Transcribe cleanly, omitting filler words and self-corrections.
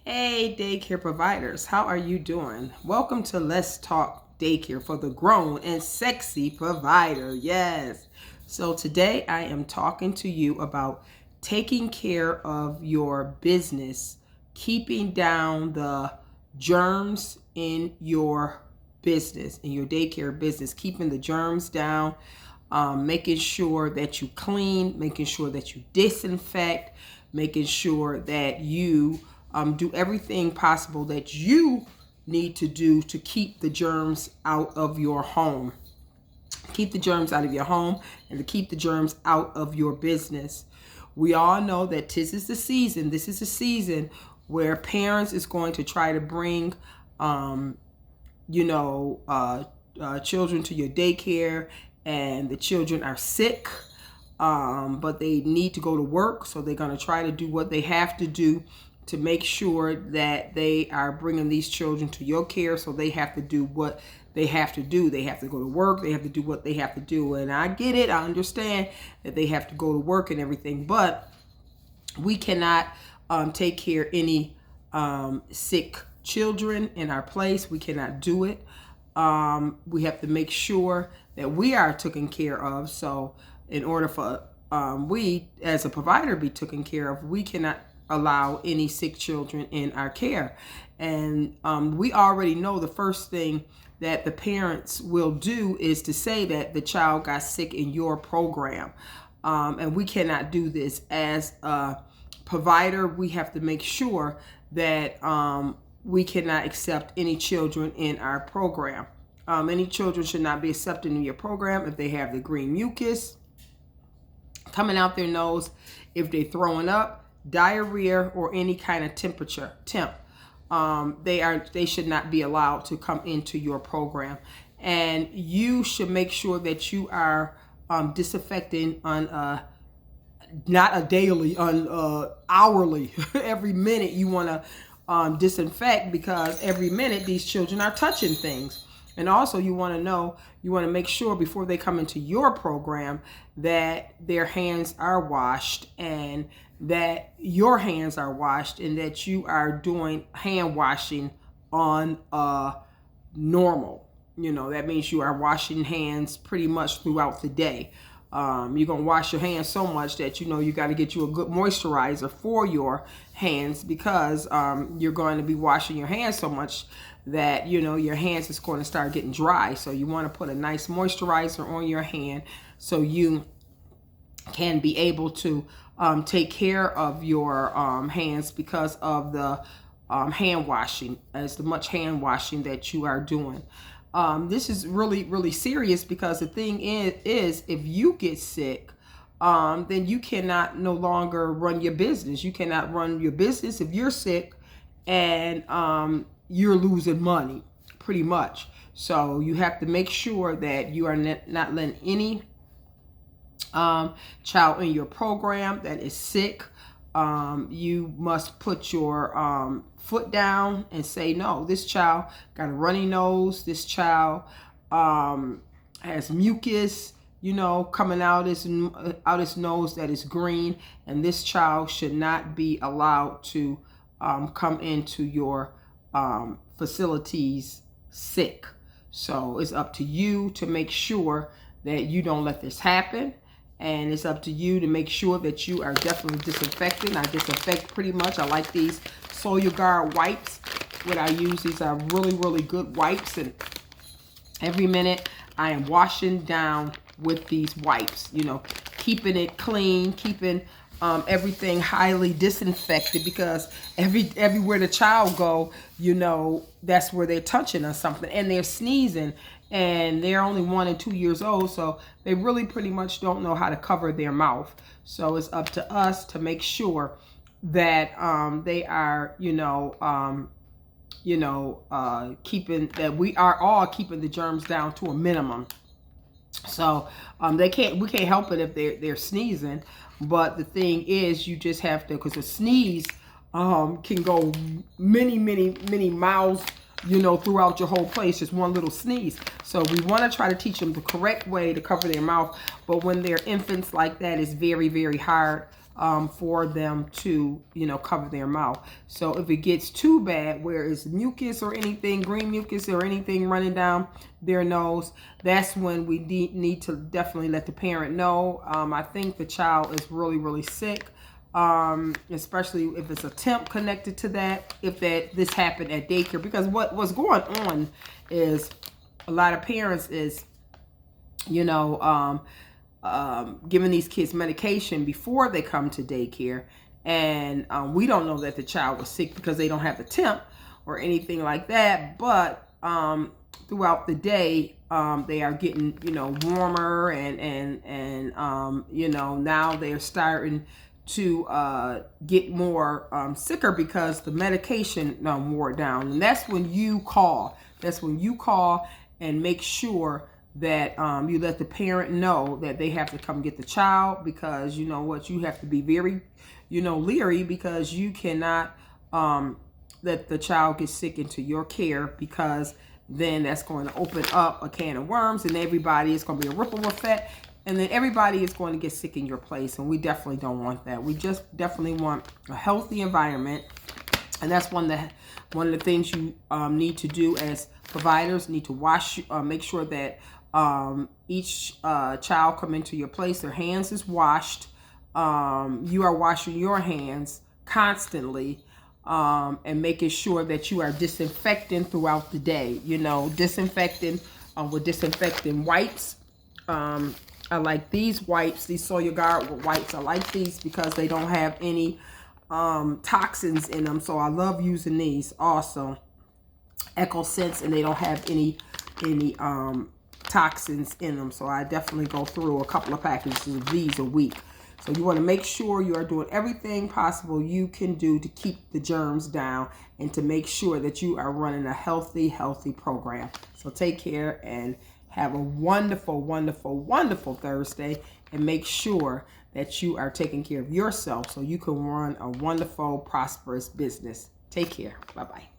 Hey, daycare providers, how are you doing? Welcome to Let's Talk Daycare for the grown and sexy provider. Yes. So today I am talking to you about taking care of your business, keeping down the germs in your business, in your daycare business, keeping the germs down, making sure that you clean, making sure that you disinfect, making sure that you do everything possible that you need to do to keep the germs out of your home. Keep the germs out of your home and to keep the germs out of your business. We all know that this is the season. This is a season where parents is going to try to bring, um, children to your daycare, and the children are sick, but they need to go to work, so they're going to try to do what they have to do to make sure that they are bringing these children to your care. So they have to do what they have to do. They have to go to work. They have to do what they have to do. And I get it. I understand that they have to go to work and everything, but we cannot take care of any sick children in our place. We cannot do it. We have to make sure that we are taken care of. So in order for we as a provider be taken care of, we cannot allow any sick children in our care. And we already know the first thing that the parents will do is to say that the child got sick in your program. And we cannot do this. As a provider, we have to make sure that we cannot accept any children in our program. Any children should not be accepted in your program if they have the green mucus coming out their nose, if they're throwing up, diarrhea, or any kind of temp. They should not be allowed to come into your program. And you should make sure that you are disinfecting on not a daily, on hourly. Every minute you want to disinfect, because every minute these children are touching things. And also you want to make sure before they come into your program that their hands are washed, and that your hands are washed, and that you are doing hand washing on normal. That means you are washing hands pretty much throughout the day. You're going to wash your hands so much that you got to get you a good moisturizer for your hands, because you're going to be washing your hands so much that your hands is going to start getting dry. So you want to put a nice moisturizer on your hand so you can be able to take care of your hands, because of the hand washing, as the much hand washing that you are doing. This is really, really serious, because the thing is if you get sick, then you cannot no longer run your business. You cannot run your business if you're sick, and you're losing money pretty much. So you have to make sure that you are not letting any child in your program that is sick. You must put your foot down and say, no, this child got a runny nose. This child has mucus, coming out his nose that is green, and this child should not be allowed to come into your facilities sick. So it's up to you to make sure that you don't let this happen. And it's up to you to make sure that you are definitely disinfecting. I disinfect pretty much. I like these Guard wipes. What I use, these are really, really good wipes. And every minute I am washing down with these wipes, keeping it clean, keeping everything highly disinfected, because everywhere the child go, that's where they're touching or something, and they're sneezing, and they're only 1 and 2 years old, so they really pretty much don't know how to cover their mouth. So it's up to us to make sure that they are, we are all keeping the germs down to a minimum. So we can't help it if they're sneezing, but the thing is, you just have to, because a sneeze can go many miles, throughout your whole place, just one little sneeze. So we want to try to teach them the correct way to cover their mouth. But when they're infants like that, it's very, very hard for them to, cover their mouth. So if it gets too bad, where it's mucus or anything, green mucus or anything running down their nose, that's when we need to definitely let the parent know. I think the child is really, really sick, especially if it's a temp connected to that, if this happened at daycare. Because what's going on is a lot of parents is, giving these kids medication before they come to daycare, and we don't know that the child was sick because they don't have the temp or anything like that. But throughout the day, they are getting warmer, and now they're starting to get more sicker because the medication wore down. And that's when you call. And make sure that you let the parent know that they have to come get the child, because you have to be very leery, because you cannot let the child get sick into your care, because then that's going to open up a can of worms, and everybody is going to be a ripple effect, and then everybody is going to get sick in your place. And we definitely don't want that. We just definitely want a healthy environment. And that's one of the things you need to do as providers. Need to make sure that each child come into your place, their hands is washed. You are washing your hands constantly, and making sure that you are disinfecting throughout the day. Disinfecting with disinfecting wipes. I like these wipes, these Soil Guard wipes. I like these because they don't have any toxins in them, so I love using these. Also, Eco Sense, and they don't have any toxins in them, so I definitely go through a couple of packages of these a week. So you want to make sure you are doing everything possible you can do to keep the germs down, and to make sure that you are running a healthy program. So take care and have a wonderful, wonderful, wonderful Thursday, and make sure that you are taking care of yourself so you can run a wonderful, prosperous business. Take care. Bye-bye.